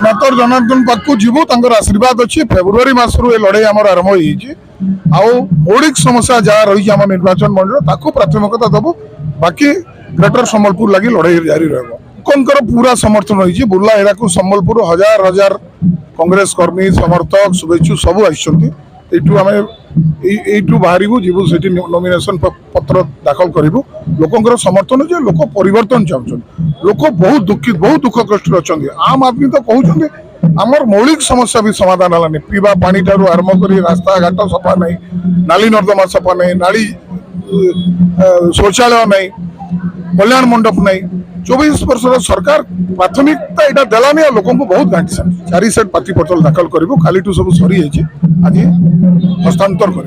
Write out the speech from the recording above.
doctor Janardan पाखु जीवु तांकर आशीर्वाद अच्छी फेब्रुआरी मासरू ए लड़ाई आमर आरंभ होइछि आउ मौलिक समस्या जहाँ रही आम निर्वाचन मंडल ताकू प्राथमिकता दबु बाकी ग्रेटर संबलपुर लगी लड़ाई जारी रहा लोकर पूरा समर्थन रही बुर्ला एरा को संबलपुर हजार हजार कांग्रेस कर्मी समर्थक शुभेच्छु सब आईठू बाहर जीवु से नॉमिनेशन पत्र दाखल करूँ लोकर समर्थन जे लोक परिवर्तन चाहते लोक बहुत दुखित बहुत दुख कष्ट अच्छा आम आदमी तो कहते आमर मौलिक समस्या भी समाधान है पीवा पानी ठार आरंभ कर रास्ता घाट सफा नहीं नाली नर्दमा सफा नहीं नाली शौचालय नहीं कल्याण मंडप नहीं 24 वर्ष सरकार प्राथमिकता यहाँ देलानी लोक बहुत घाटी 4 सेट पार्टी पत्र दाखल करूँ काली सब सरी आज हस्तांतर कर